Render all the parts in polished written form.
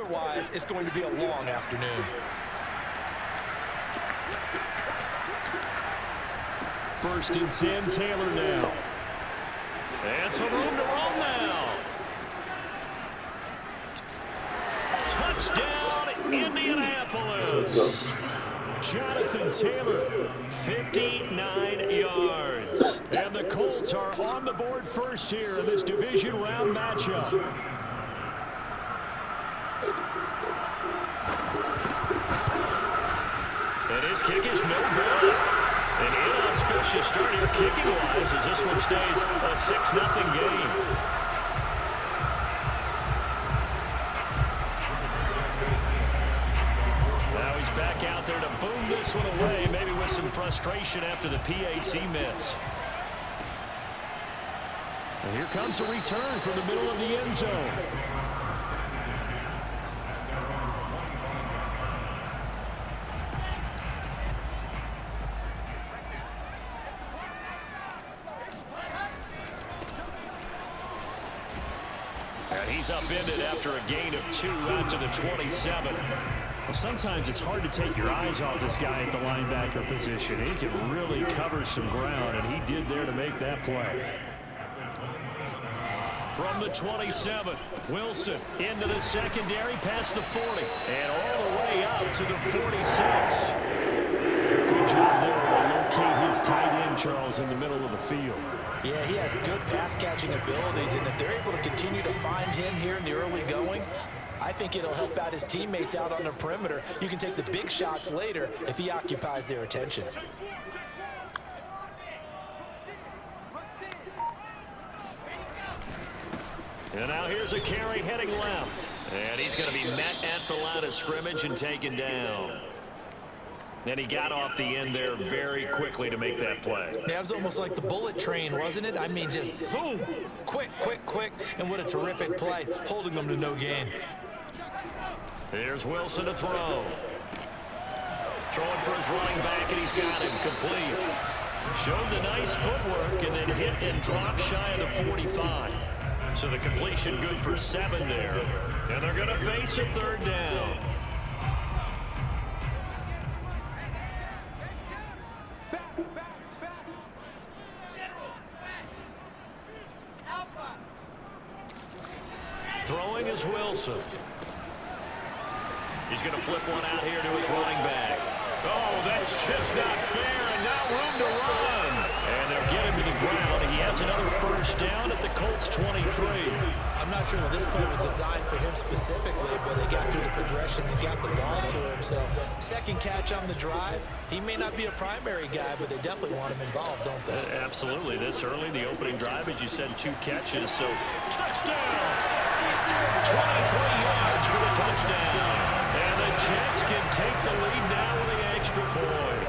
Otherwise, it's going to be a long afternoon. First and 10, Taylor now. And some room to run now. Touchdown, Indianapolis. Jonathan Taylor, 59 yards. And the Colts are on the board first here in this division round matchup. And his kick is no good. An inauspicious start here kicking-wise as this one stays a 6-0 game. Now he's back out there to boom this one away, maybe with some frustration after the PAT miss. And here comes a return from the middle of the end zone. He's upended after a gain of 2 out to the 27. Well, sometimes it's hard to take your eyes off this guy at the linebacker position. He can really cover some ground, and he did there to make that play. From the 27, Wilson into the secondary, past the 40, and all the way out to the 46. Good job there to locate his tight end, Charles, in the middle of the field. Yeah, he has good pass-catching abilities, and if they're able to continue to find him here in the early going, I think it'll help out his teammates out on the perimeter. You can take the big shots later if he occupies their attention. And now here's a carry heading left. And he's going to be met at the line of scrimmage and taken down. And he got off the end there very quickly to make that play. That was almost like the bullet train, wasn't it? I mean, just zoom, quick, quick, quick, and what a terrific play, holding them to no gain. Here's Wilson to throw. Throwing for his running back, and he's got him complete. Showed the nice footwork and then hit and dropped shy of the 45. So the completion good for 7 there. And they're going to face a third down. Throwing is Wilson. He's going to flip one out here to his running back. Oh, that's just not fair, and now room to run. And they'll get him to the ground. He has another first down at the Colts 23. I'm not sure that this play was designed for him specifically, but they got through the progressions and got the ball to him. So, second catch on the drive. He may not be a primary guy, but they definitely want him involved, don't they? Absolutely. This early, the opening drive, as you said, 2 catches. So, touchdown! 23 yards for the touchdown. And the Jets can take the lead now with the extra point.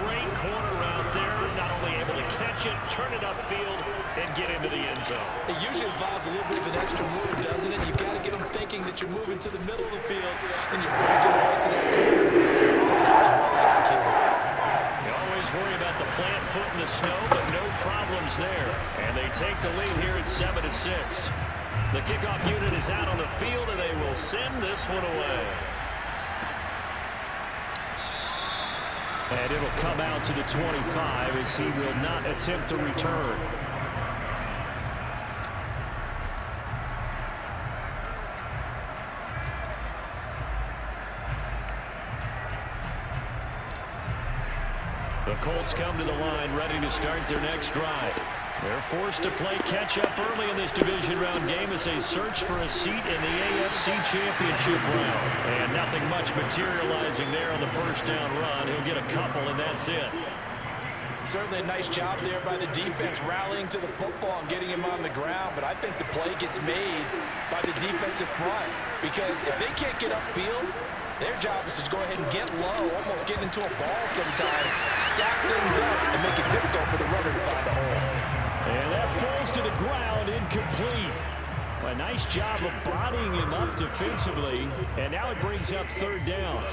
Great corner out there. Not only able to catch it, turn it upfield, and get into the end zone. It usually involves a little bit of an extra move, doesn't it? You've got to get them thinking that you're moving to the middle of the field, and you're breaking away to that corner. Well executed. You always worry about the plant foot in the snow, but no problems there. And they take the lead here at 7-6. The kickoff unit is out on the field, and they will send this one away. And it'll come out to the 25 as he will not attempt to return. The Colts come to the line ready to start their next drive. They're forced to play catch-up early in this division round game as they search for a seat in the AFC Championship round. And nothing much materializing there on the first down run. He'll get a couple, and that's it. Certainly a nice job there by the defense rallying to the football and getting him on the ground, but I think the play gets made by the defensive front because if they can't get upfield, their job is to go ahead and get low, almost get into a ball sometimes, stack things up, and make it difficult for the runner to find a hole. And that falls to the ground, incomplete. A nice job of bodying him up defensively, and now it brings up third down.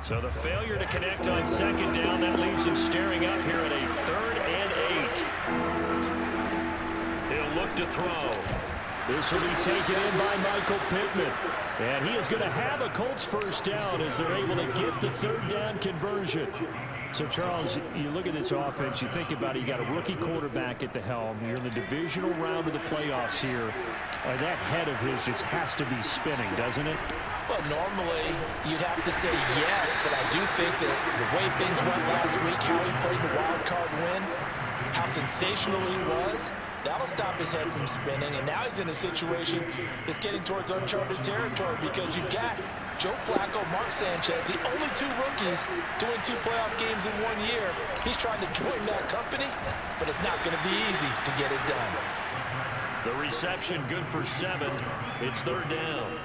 So the failure to connect on second down, that leaves him staring up here at a 3rd and 8. He'll look to throw. This will be taken in by Michael Pittman. And he is going to have a Colts first down as they're able to get the 3rd down conversion. So, Charles, you look at this offense, you think about it, you got a rookie quarterback at the helm. You're in the divisional round of the playoffs here. That head of his just has to be spinning, doesn't it? Well, normally you'd have to say yes, but I do think that the way things went last week, how he played the wild card win, how sensational he was, that'll stop his head from spinning. And now he's in a situation that's getting towards uncharted territory because you've got Joe Flacco, Mark Sanchez, the only 2 rookies to win 2 playoff games in 1 year. He's trying to join that company, but it's not going to be easy to get it done. The reception good for 7. It's 3rd down.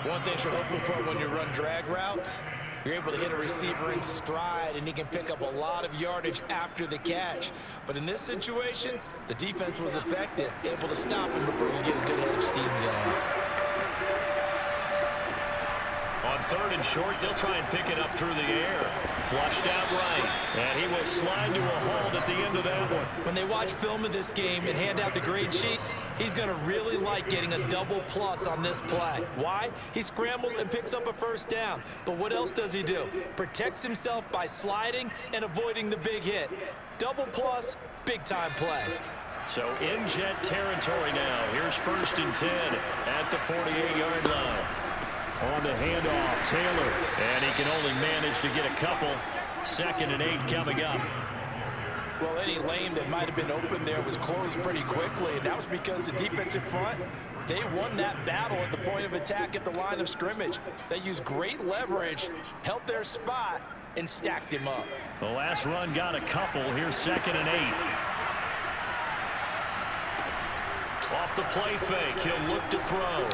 One thing you're hoping for when you run drag routes, you're able to hit a receiver in stride, and he can pick up a lot of yardage after the catch. But in this situation, the defense was effective, able to stop him before you get a good head of steam going. On 3rd and short, they'll try and pick it up through the air. Flushed out right. And he will slide to a halt at the end of that one. When they watch film of this game and hand out the grade sheets, he's going to really like getting a double plus on this play. Why? He scrambles and picks up a first down. But what else does he do? Protects himself by sliding and avoiding the big hit. Double plus, big-time play. So in Jet territory now. Here's 1st and 10 at the 48-yard line. On the handoff, Taylor. And he can only manage to get a couple. 2nd and 8 coming up. Well, any lane that might have been open there was closed pretty quickly, and that was because the defensive front, they won that battle at the point of attack at the line of scrimmage. They used great leverage, held their spot, and stacked him up. The last run got a couple. Here's 2nd and 8. Off the play fake, he'll look to throw.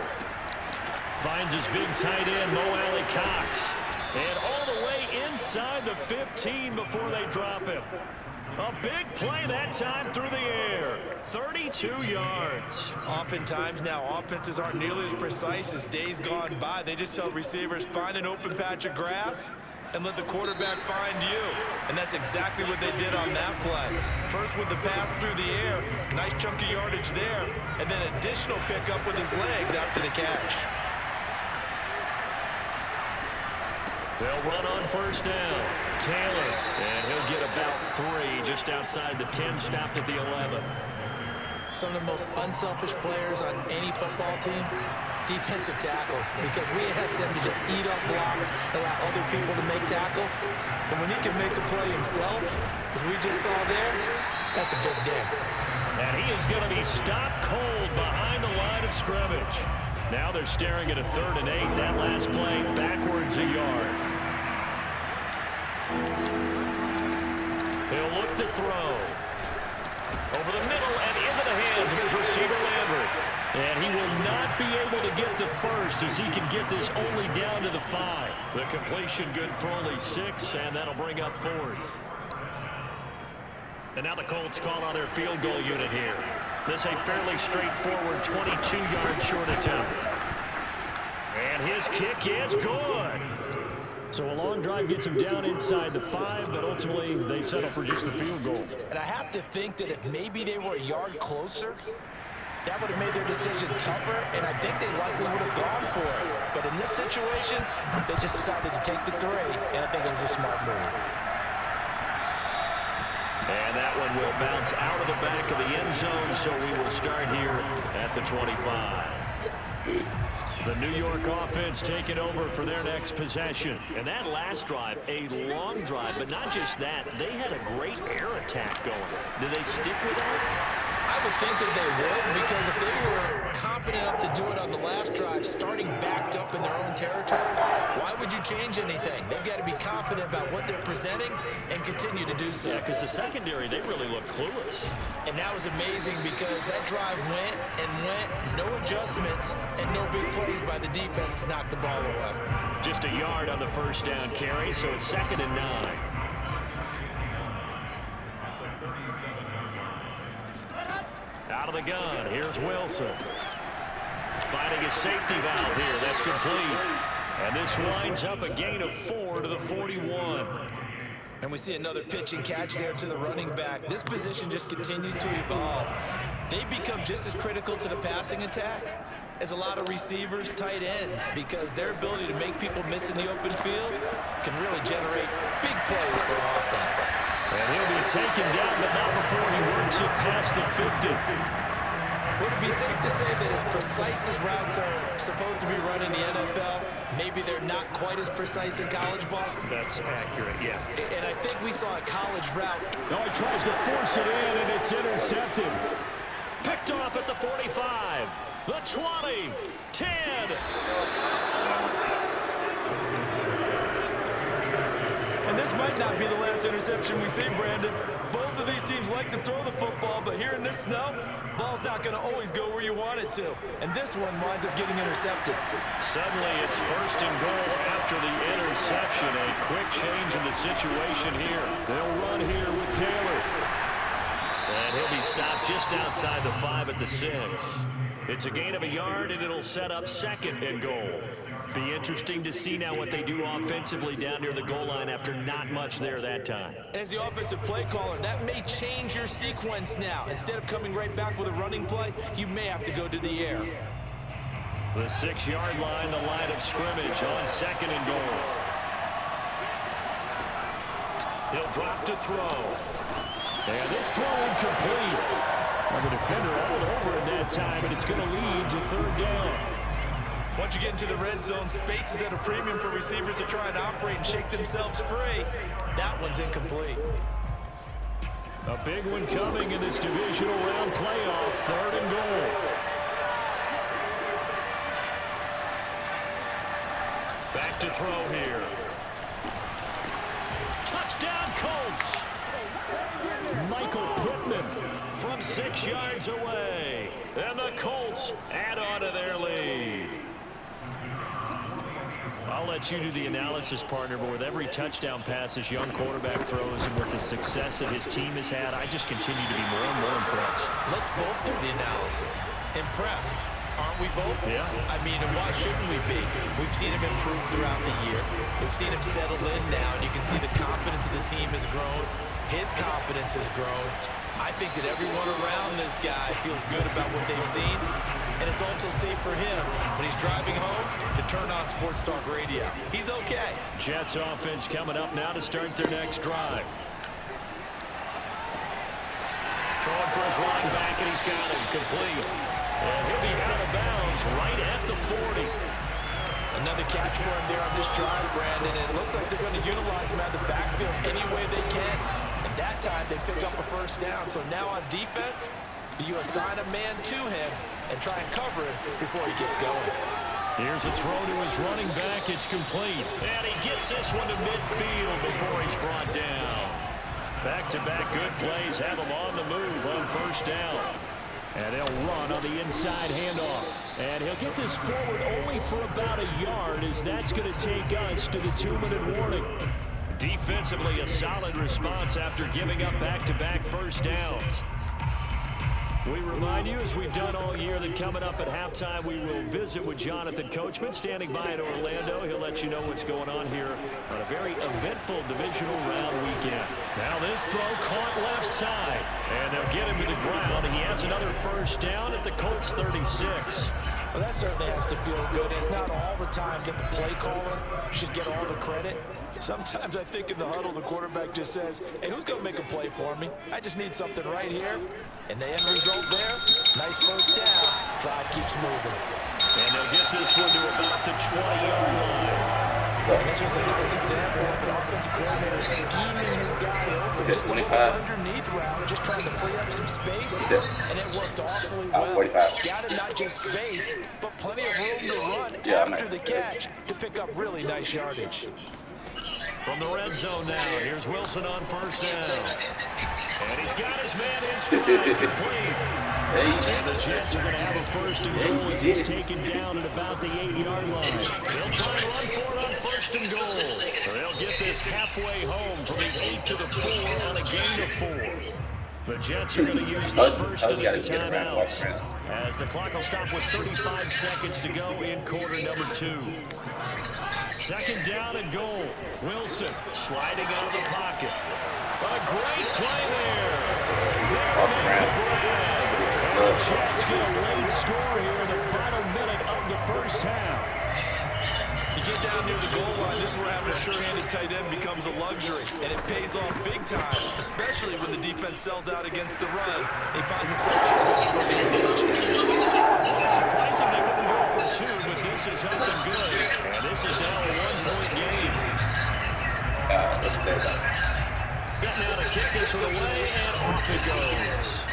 Finds his big tight end, Mo Alley Cox. And all the way inside the 15 before they drop him. A big play that time through the air. 32 yards. Oftentimes now, offenses aren't nearly as precise as days gone by. They just tell receivers, find an open patch of grass and let the quarterback find you. And that's exactly what they did on that play. First with the pass through the air, nice chunky yardage there, and then additional pickup with his legs after the catch. They'll run on first down. Taylor, and he'll get about 3 just outside the 10, stopped at the 11. Some of the most unselfish players on any football team, defensive tackles, because we ask them to just eat up blocks, allow other people to make tackles. And when he can make a play himself, as we just saw there, that's a big day. And he is going to be stopped cold behind the line of scrimmage. Now they're staring at a 3rd and 8. That last play backwards a yard. He'll look to throw. Over the middle and into the hands of his receiver Landry. And he will not be able to get the first as he can get this only down to the 5. The completion good for only 6, and that'll bring up 4th. And now the Colts call on their field goal unit here. This a fairly straightforward 22-yard short attempt. And his kick is good. So a long drive gets him down inside the 5, but ultimately they settle for just the field goal. And I have to think that if maybe they were a yard closer, that would have made their decision tougher, and I think they likely would have gone for it. But in this situation, they just decided to take the 3, and I think it was a smart move. And that one will bounce out of the back of the end zone, so we will start here at the 25. The New York offense taking over for their next possession. And that last drive, a long drive, but not just that. They had a great air attack going. Do they stick with that? I would think that they would, because if they were confident enough to do it on the last drive, starting backed up in their own territory, why would you change anything? They've got to be confident about what they're presenting and continue to do so. Yeah, because the secondary, they really look clueless. And that was amazing because that drive went and went, no adjustments, and no big plays by the defense to knock the ball away. Just a yard on the first down carry, so it's 2nd and 9. Out of the gun, here's Wilson. Finding his safety valve here, that's complete. And this winds up a gain of 4 to the 41. And we see another pitch and catch there to the running back. This position just continues to evolve. They become just as critical to the passing attack as a lot of receivers, tight ends, because their ability to make people miss in the open field can really generate big plays for offense. And he'll be taken down, but not before he works it past the 50. Would it be safe to say that as precise as routes are supposed to be run in the NFL, maybe they're not quite as precise in college ball? That's accurate, yeah. And I think we saw a college route. No, he tries to force it in, and it's intercepted. Picked off at the 45, the 20, 10. And this might not be the last interception we see, Brandon. Both of these teams like to throw the football, but here in this snow, ball's not going to always go where you want it to. And this one winds up getting intercepted. Suddenly it's 1st and goal after the interception. A quick change in the situation here. They'll run here with Taylor. And he'll be stopped just outside the 5 at the 6. It's a gain of a yard, and it'll set up 2nd and goal. Be interesting to see now what they do offensively down near the goal line after not much there that time. As the offensive play caller, that may change your sequence now. Instead of coming right back with a running play, you may have to go to the air. The 6-yard line, the line of scrimmage on 2nd and goal. He'll drop to throw. And this throw incomplete. Well, the defender all over in that time, and it's going to lead to 3rd down. Once you get into the red zone, space is at a premium for receivers to try and operate and shake themselves free. That one's incomplete. A big one coming in this divisional round playoff, 3rd and goal. Back to throw here. Touchdown, Colts. Michael Pittman from 6 yards away. And the Colts add on to their lead. I'll let you do the analysis, partner, but with every touchdown pass this young quarterback throws and with the success that his team has had, I just continue to be more and more impressed. Let's both do the analysis. Impressed, aren't we both? Yeah. I mean, and why shouldn't we be? We've seen him improve throughout the year. We've seen him settle in now, and you can see the confidence of the team has grown. His confidence has grown. I think that everyone around this guy feels good about what they've seen, and it's also safe for him when he's driving home to turn on Sports Talk Radio. He's okay. Jets offense coming up now to start their next drive. Throwing for his line back, and he's got him complete. And he'll be out of bounds right at the 40. Another catch for him there on this drive, Brandon. It looks like they're going to utilize him out of the backfield any way they can. And that time they pick up a 1st down. So now on defense, do you assign a man to him and try and cover him before he gets going? Here's a throw to his running back. It's complete. And he gets this one to midfield before he's brought down. Back-to-back good plays have him on the move on 1st down. And they'll run on the inside handoff. And he'll get this forward only for about a yard, as that's going to take us to the 2-minute warning. Defensively, a solid response after giving up back-to-back 1st downs. We remind you, as we've done all year, that coming up at halftime, we will visit with Jonathan Coachman, standing by in Orlando. He'll let you know what's going on here on a very eventful divisional round weekend. Now this throw caught left side, and they'll get him to the ground. He has another 1st down at the Colts 36. Well, that certainly has to feel good. It's not all the time that the play caller should get all the credit. Sometimes I think in the huddle, the quarterback just says, hey, who's going to make a play for me? I just need something right here. And the end result there, nice 1st down. Drive keeps moving. And they'll get this one to about the 20-yard line. And this was a nice example of an offensive coordinator scheming his guy open. Just a little underneath route, just trying to free up some space. And it worked awfully well. 45. Got him not just space, but plenty of room to run after the catch to pick up really nice yardage. From the red zone now, here's Wilson on 1st down. And he's got his man in stride, complete. And the Jets are going to have a 1st and goal as he's taken down at about the 8-yard line. They'll try and run for it on 1st and goal. They'll get this halfway home from the 8 to the 4 on a gain of 4. The Jets are going to use the 1st and the timeouts, as the clock will stop with 35 seconds to go in quarter number 2. Second down and goal. Wilson sliding out of the pocket. A great play there. There makes the grab. And the Jets get a late score here in the final minute of the first half. You get down near the goal line, this is where having a sure-handed tight end becomes a luxury, and it pays off big time, especially when the defense sells out against the run. He finds himself looking for an easy touchdown. Well, surprising they wouldn't go for two, but this is something good, and this is now a one-point game. That's bad. Setting out to kick this one away, and off it goes.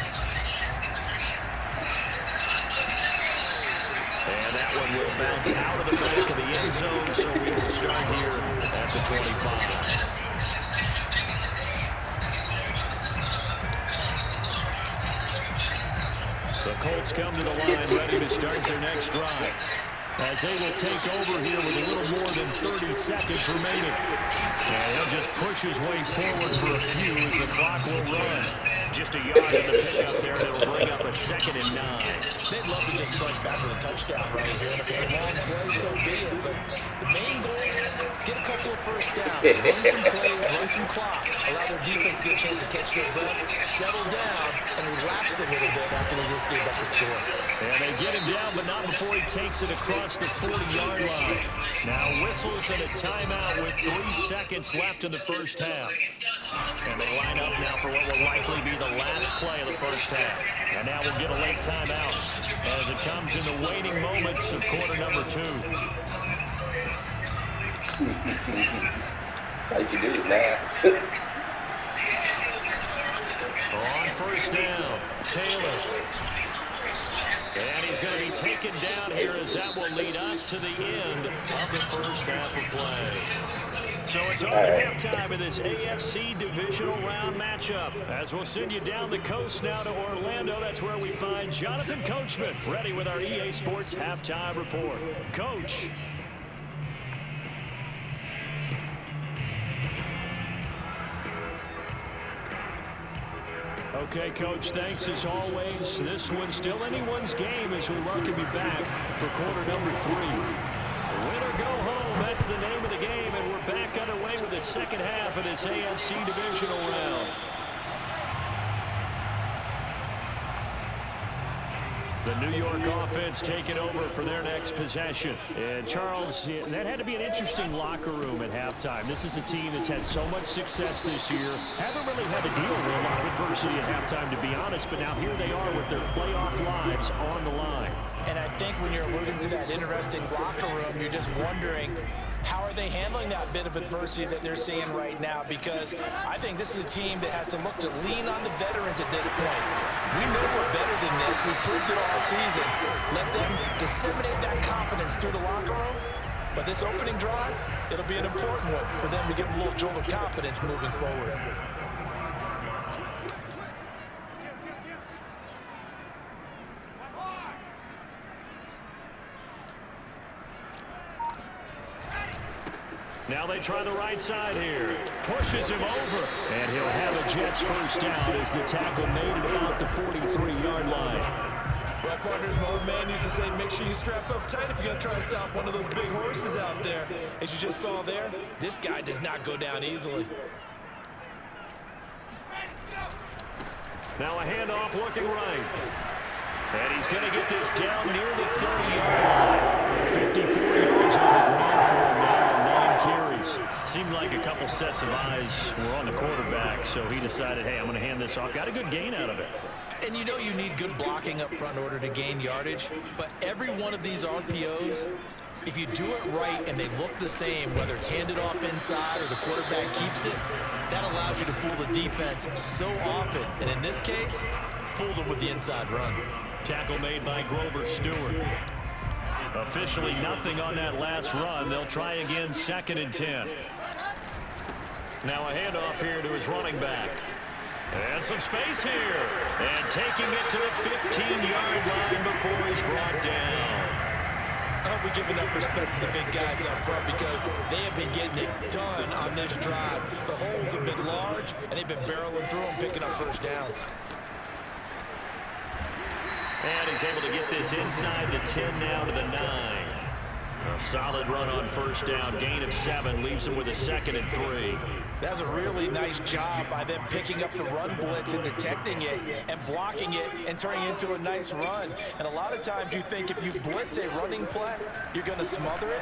And that one will bounce out of the back of the end zone, so we will start here at the 25. The Colts come to the line, ready to start their next drive, as they will take over here with a little more than 30 seconds remaining. And he'll just push his way forward for a few as the clock will run. Just a yard in the pickup there, and it'll bring up a 2nd and 9. They'd love to just strike back with a touchdown right here. And if it's a long play, so be it. But the main goal, get a couple of first downs, run some plays, run some clock, allow their defense to get a chance to catch their breath, settle down, and relax a little bit after they just gave up a score. And they get him down, but not before he takes it across the 40-yard line. Now whistles and a timeout with 3 seconds left in the first half. And they line up now for what will likely be the last play of the first half. And now we'll get a late timeout as it comes in the waning moments of quarter number 2. That's how you can do is laugh. On first down, Taylor. And he's going to be taken down here as that will lead us to the end of the first half of play. So it's over halftime of this AFC divisional round matchup. As we'll send you down the coast now to Orlando, that's where we find Jonathan Coachman, ready with our EA Sports halftime report. Coach. Okay, Coach, thanks as always. This one's still anyone's game as we welcome you back for quarter number 3. Win or go home, that's the name of the game, and we're back underway with the second half of this AFC divisional round. The New York offense taking over for their next possession. And Charles, that had to be an interesting locker room at halftime. This is a team that's had so much success this year. Haven't really had to deal with a lot of adversity at halftime, to be honest, but now here they are with their playoff lives on the line. And I think when you're alluding to that interesting locker room, you're just wondering, how are they handling that bit of adversity that they're seeing right now? Because I think this is a team that has to look to lean on the veterans at this point. We know we're better than this. We've proved it all season. Let them disseminate that confidence through the locker room. But this opening drive, it'll be an important one for them to give them a little jolt of confidence moving forward. Now they try the right side here. Pushes him over. And he'll have a Jets first down as the tackle made it about the 43-yard line. Well, partners, my old man used to say, make sure you strap up tight if you're going to try to stop one of those big horses out there. As you just saw there, this guy does not go down easily. Now a handoff looking right. And he's going to get this down near the 30-yard line. 54 yards on the ground for him now. Carries. Seemed like a couple sets of eyes were on the quarterback, so he decided, hey, I'm going to hand this off. Got a good gain out of it. And you know you need good blocking up front in order to gain yardage, but every one of these RPOs, if you do it right and they look the same, whether it's handed off inside or the quarterback keeps it, that allows you to fool the defense so often. And in this case, fooled them with the inside run. Tackle made by Grover Stewart. Officially nothing on that last run. They'll try again, 2nd and 10. Now a handoff here to his running back. And some space here. And taking it to the 15-yard line before he's brought down. I hope we give enough respect to the big guys up front because they have been getting it done on this drive. The holes have been large, and they've been barreling through them, picking up first downs. And he's able to get this inside the 10 now to the 9. A solid run on first down. Gain of 7 leaves him with a 2nd and 3. That's a really nice job by them picking up the run blitz and detecting it and blocking it and turning it into a nice run. And a lot of times you think if you blitz a running play, you're going to smother it.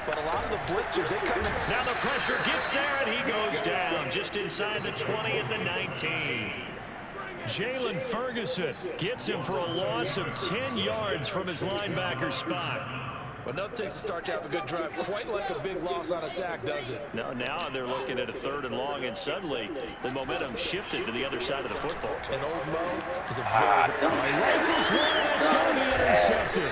But a lot of the blitzers, they come in. Now the pressure gets there, and he goes down just inside the 20 at the 19. Jalen Ferguson gets him for a loss of 10 yards from his linebacker spot. But nothing takes a start to have a good drive, quite like a big loss on a sack, does it? No, now they're looking at a 3rd and long, and suddenly the momentum shifted to the other side of the football. And old Mo is a very rifles one, that's going to be intercepted.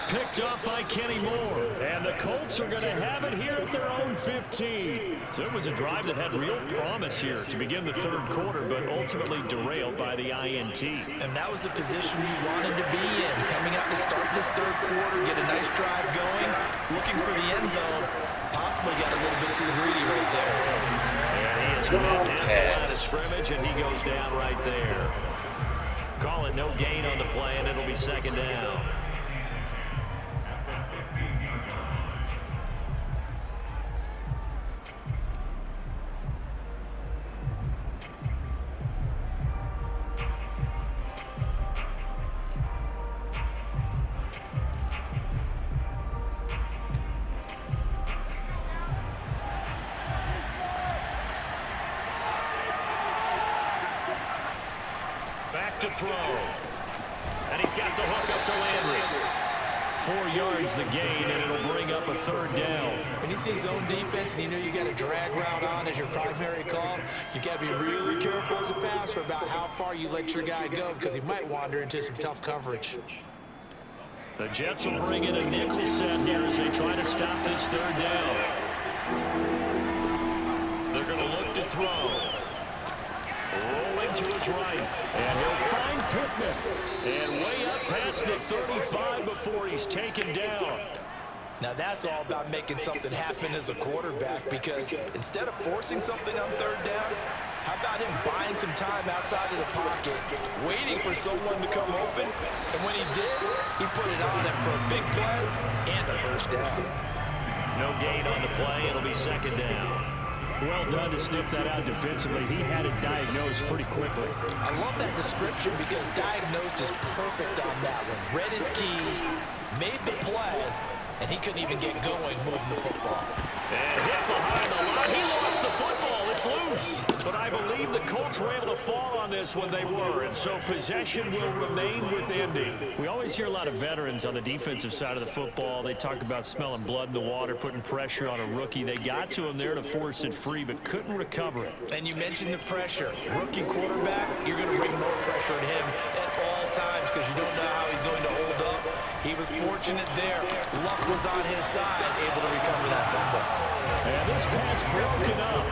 Picked up by Kenny Moore. And the Colts are going to have it here at their own 15. So it was a drive that had real promise here to begin the 3rd quarter, but ultimately derailed by the INT. And that was the position you wanted to be in. Coming out to start this 3rd quarter, get a nice drive going, looking for the end zone. Possibly got a little bit too greedy right there. And he is met at the line of scrimmage, and he goes down right there. Call it no gain on the play, and it'll be 2nd down. To throw. And he's got the hook up to Landry. 4 yards the gain, and it'll bring up a 3rd down. When you see zone defense and you know you got a drag route on as your primary call, you got to be really careful as a passer about how far you let your guy go because he might wander into some tough coverage. The Jets will bring in a nickel set here as they try to stop this 3rd down. They're going to look to throw. Rolling to his right, and he'll find Pittman. And way up past the 35 before he's taken down. Now that's all about making something happen as a quarterback, because instead of forcing something on 3rd down, how about him buying some time outside of the pocket, waiting for someone to come open, and when he did, he put it on him for a big play and a 1st down. No gain on the play, it'll be 2nd down. Well done to sniff that out defensively. He had it diagnosed pretty quickly. I love that description because diagnosed is perfect on that one. Read his keys, made the play, and he couldn't even get going moving the football. And hit behind the line. He lost the football. It's loose. But I believe the Colts were able to fall on this when they were, and so possession will remain with Indy. We always hear a lot of veterans on the defensive side of the football. They talk about smelling blood in the water, putting pressure on a rookie. They got to him there to force it free, but couldn't recover it. And you mentioned the pressure. Rookie quarterback, you're going to bring more pressure at him at all times because you don't know how he's going to hold up. He was fortunate there. Luck was on his side, able to recover that football. And this pass broken up.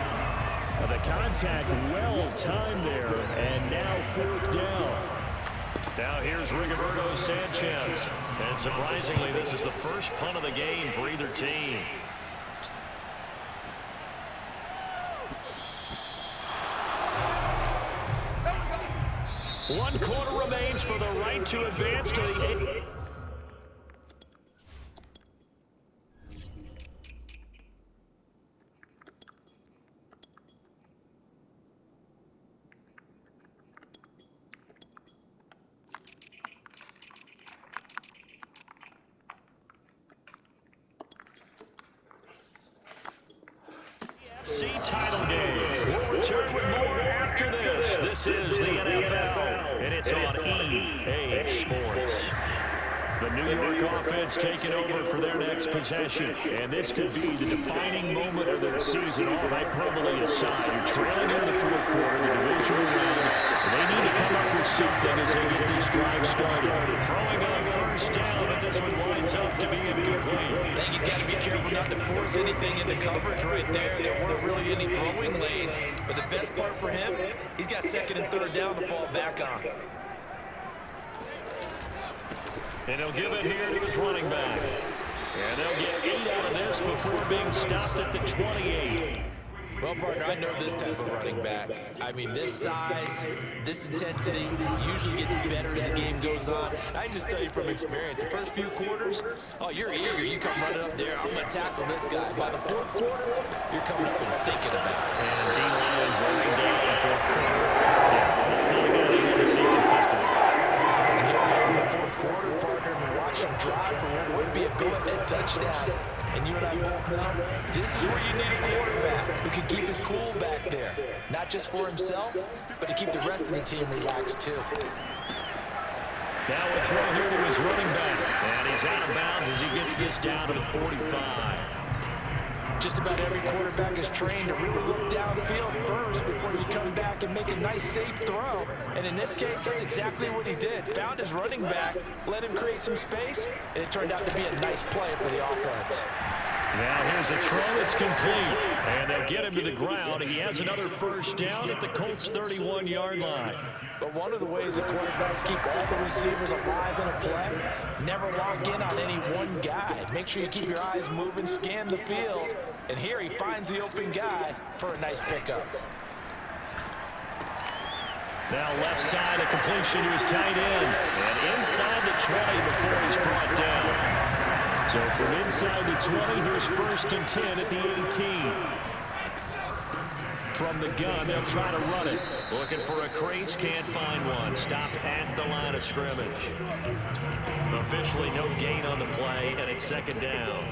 The contact well timed there, and now 4th down. Now here's Rigoberto Sanchez. And surprisingly, this is the first punt of the game for either team. One quarter remains for the right to advance to the 8. Title game. We'll return with more after this. This is the NFL, and it's on EA Sports. The New York offense taking over for their next possession, and this could be the defining moment of their season. All hyperbole aside, you're trailing in the 4th quarter, the divisional round. They need to come up with something as they get this drive started. Throwing on 1st down, but this one winds up to be incomplete. I think he's got to be careful not to force anything into coverage right there. There weren't really any throwing lanes, but the best part for him, he's got 2nd and 3rd down to fall back on. And he'll give it here to his running back. And they'll get 8 out of this before being stopped at the 28. Well, partner, I know this type of running back. I mean, this size, this intensity usually gets better as the game goes on. I can just tell you from experience, the first few quarters, oh, you're eager. You come running up there, I'm going to tackle this guy. By the fourth quarter, you're coming up and thinking about it. And D-line wearing down in the fourth quarter. Yeah, that's not a guy you want to see consistently. And here we are in the fourth quarter, partner, and watch him drive for what would be a go-ahead touchdown. And you and I both know this is where you need a quarterback who can keep his cool back there. Not just for himself, but to keep the rest of the team relaxed too. Now a throw here to his running back. And he's out of bounds as he gets this down to the 45. Just about every quarterback is trained to really look downfield first before you come back and make a nice, safe throw. And in this case, that's exactly what he did. Found his running back, let him create some space, and it turned out to be a nice play for the offense. Now here's a throw. It's complete. And they'll get him to the ground. He has another first down at the Colts' 31-yard line. But one of the ways that quarterbacks keep all the receivers alive in a play, never lock in on any one guy. Make sure you keep your eyes moving, scan the field. And here he finds the open guy for a nice pickup. Now left side, a completion to his tight end. And inside the 20 before he's brought down. So from inside the 20, here's 1st and 10 at the 18. From the gun, they'll try to run it. Looking for a crease, can't find one. Stopped at the line of scrimmage. Officially no gain on the play, and it's 2nd down.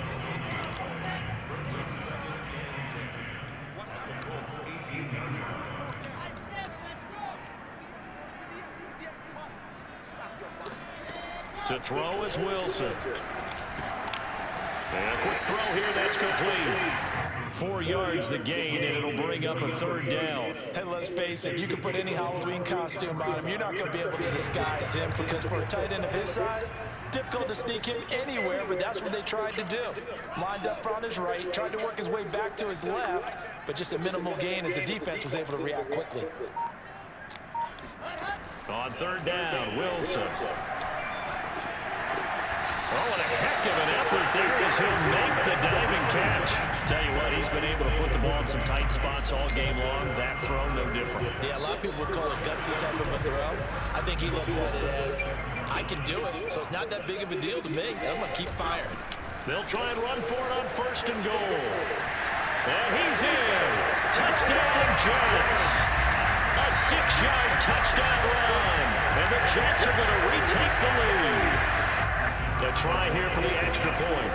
To throw is Wilson. And a quick throw here, that's complete. 4 yards the gain, and it'll bring up a 3rd down. And let's face it, you can put any Halloween costume on him. You're not going to be able to disguise him because for a tight end of his size, difficult to sneak him anywhere, but that's what they tried to do. Lined up on his right, tried to work his way back to his left, but just a minimal gain as the defense was able to react quickly. On 3rd down, Wilson. Oh, and a heck of an effort there as he'll make the diving catch. Tell you what, he's been able to put the ball in some tight spots all game long. That throw, no different. Yeah, a lot of people would call it gutsy type of a throw. I think he looks at it as, I can do it, so it's not that big of a deal to me. I'm going to keep firing. They'll try and run for it on 1st and goal. And he's in. Touchdown, Jets. A 6-yard touchdown run. And the Jets are going to retake the lead. A try here for the extra point.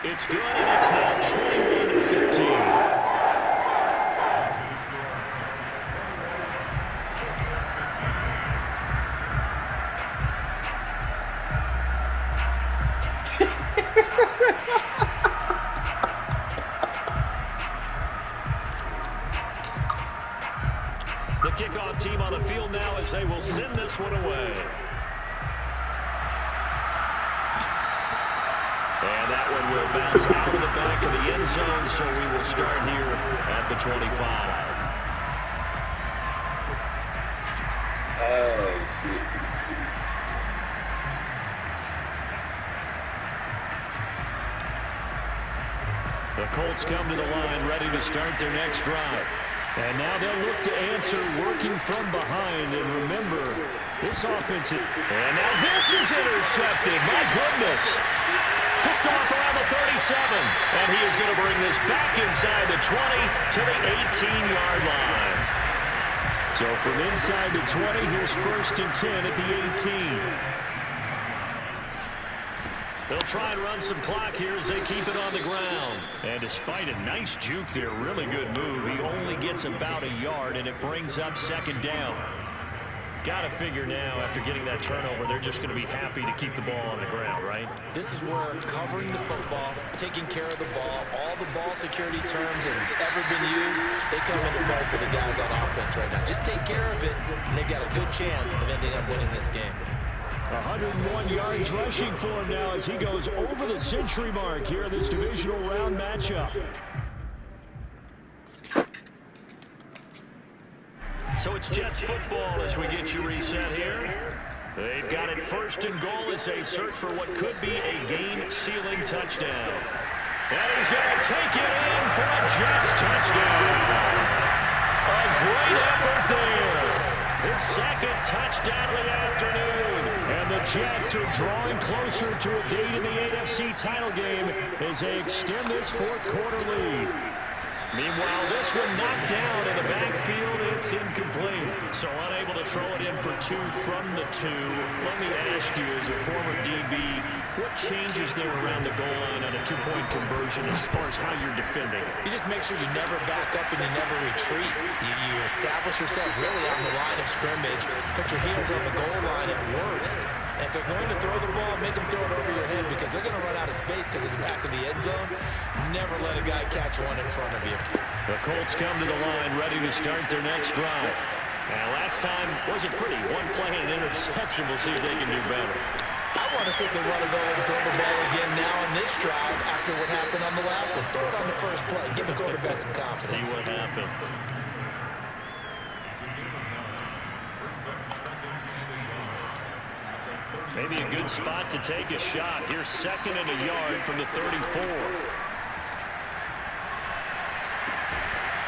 It's good, and it's now 21-15. The kickoff team on the field now as they will send this one away. And that one will bounce out of the back of the end zone, so we will start here at the 25. Oh, shit. The Colts come to the line ready to start their next drive. And now they'll look to answer working from behind. And remember, this offense... And now this is intercepted. My goodness. Picked off around the 37. And he is going to bring this back inside the 20 to the 18-yard line. So from inside the 20, here's 1st and 10 at the 18. They'll try and run some clock here as they keep it on the ground. And despite a nice juke there, really good move, he only gets about a yard, and it brings up 2nd down. Got to figure now, after getting that turnover, they're just going to be happy to keep the ball on the ground, right? This is where covering the football, taking care of the ball, all the ball security terms have ever been used, they come into play for the guys on offense right now. Just take care of it, and they've got a good chance of ending up winning this game. 101 yards rushing for him now as he goes over the century mark here in this divisional round matchup. So it's Jets football as we get you reset here. They've got it first and goal as they search for what could be a game-sealing touchdown. And he's going to take it in for a Jets touchdown. A great effort there. His second touchdown of the afternoon. And the Jets are drawing closer to a date in the AFC title game as they extend this fourth-quarter lead. Meanwhile, this one knocked down in the backfield. It's incomplete. So unable to throw it in for two from the two. Let me ask you, as a former DB, what changes there around the goal line on a two-point conversion as far as how you're defending? You just make sure you never back up and you never retreat. You establish yourself really on the line of scrimmage. Put your heels on the goal line at worst. And if they're going to throw the ball, make them throw it over your head because they're going to run out of space because of the back of the end zone. Never let a guy catch one in front of you. The Colts come to the line ready to start their next drive. And last time wasn't pretty. One play and an interception. We'll see if they can do better. I want to see if they want to go ahead and throw the ball again now on this drive after what happened on the last one. Throw it on the first play. Give the quarterback some confidence. See what happens. Maybe a good spot to take a shot. Here's second and a yard from the 34.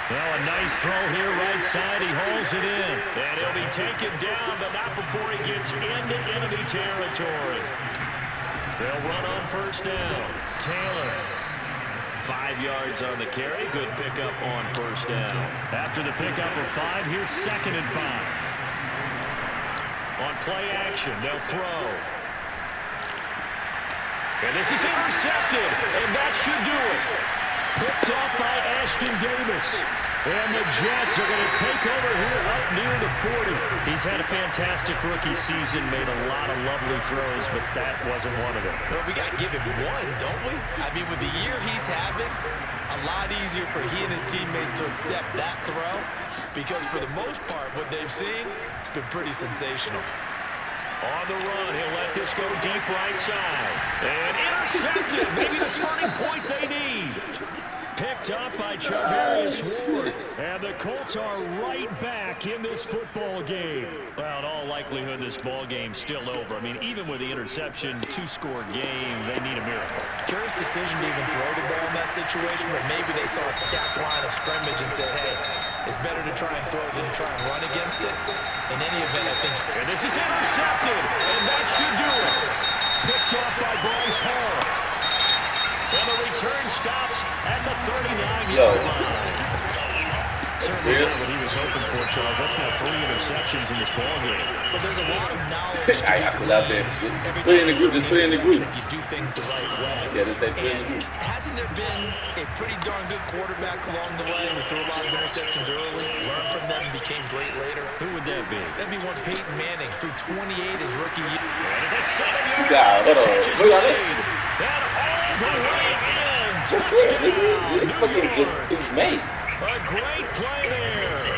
Now a nice throw here right side. He hauls it in. And he'll be taken down, but not before he gets into enemy territory. They'll run on first down. Taylor. 5 yards on the carry. Good pickup on first down. After the pickup of 5, here's second and 5. On play action, they'll throw. And this is intercepted, and that should do it. Picked up by Ashton Davis. And the Jets are going to take over here up near the 40. He's had a fantastic rookie season, made a lot of lovely throws, but that wasn't one of them. Well, we got to give him one, don't we? I mean, with the year he's having, a lot easier for he and his teammates to accept that throw because for the most part, what they've seen, it's been pretty sensational. On the run, he'll let this go deep right side. And intercepted, maybe the turning point they need. Picked up by Charvarius Ward. And the Colts are right back in this football game. Well, in all likelihood, this ball game's still over. I mean, even with the interception, 2-score game, they need a miracle. Curious decision to even throw the ball in that situation, but maybe they saw a stacked line of scrimmage and said, hey, it's better to try and throw than to try and run against it. In any event, I think... And this is intercepted, and that should do it. Picked up by Bryce Hall. And the return stops at the 39-yard line. Certainly not what he was hoping for, Charles. That's now 3 interceptions in this ballgame. But there's a lot of knowledge to I love it. Put it in the group. Just put it in the group. If you do things the right way. Yeah, just say put it in the group. Hasn't there been a pretty darn good quarterback along the way who threw a lot of interceptions early, learned from them, and became great later? Who would that be? That'd be one Peyton Manning, through 28 his rookie year. And the 7-yard Hold on. catch is Look at made. it. And all the way in. It's fucking it's made. A great play there.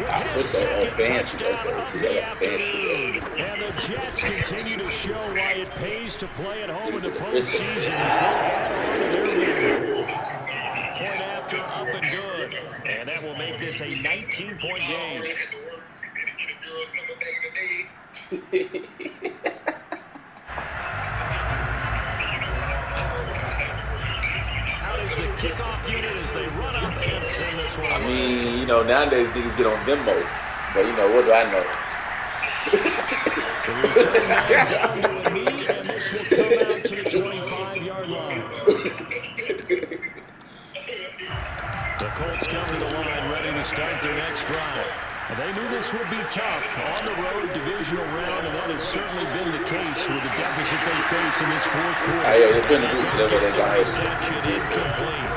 I wish they all fancy though. See, that's fancy. And the Jets continue to show why it pays to play at home in the postseason as they add on to their lead. Point after up and good. And that will make this a 19-point game. Out is the kickoff unit as they run up and send this one. I mean, you know, nowadays niggas get on demo. But, you know, what do I know? The return man down to a knee, and this will come out to the 25-yard line. The Colts come to the line ready to start their next drive. And they knew this would be tough on the road divisional round, and that has certainly been the case with the deficit they face in this fourth quarter. It's been the group, so that's what they got. Reception incomplete.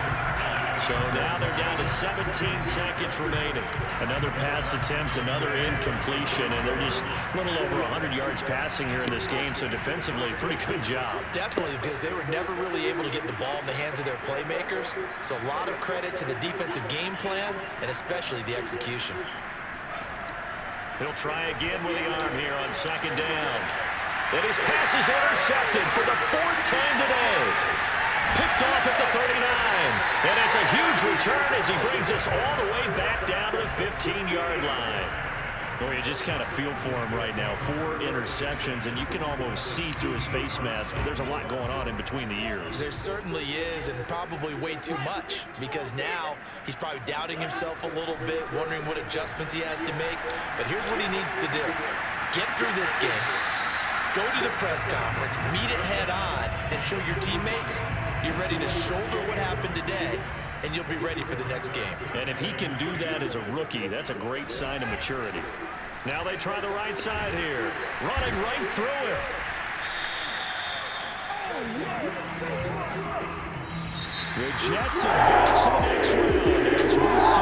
So now they're down to 17 seconds remaining. Another pass attempt, another incompletion, and they're just a little over 100 yards passing here in this game. So defensively, pretty good job. Definitely, because they were never really able to get the ball in the hands of their playmakers. So a lot of credit to the defensive game plan, and especially the execution. He'll try again with the arm here on second down. And his pass is intercepted for the 4th time today. Picked off at the 39. And it's a huge return as he brings us all the way back down to the 15-yard line. Well, you just kind of feel for him right now. 4 interceptions, and you can almost see through his face mask. There's a lot going on in between the ears. There certainly is, and probably way too much, because now he's probably doubting himself a little bit, wondering what adjustments he has to make. But here's what he needs to do. Get through this game. Go to the press conference, meet it head on, and show your teammates you're ready to shoulder what happened today, and you'll be ready for the next game. And if he can do that as a rookie, that's a great sign of maturity. Now they try the right side here. Running right through him. The Jets advance to the next round as we say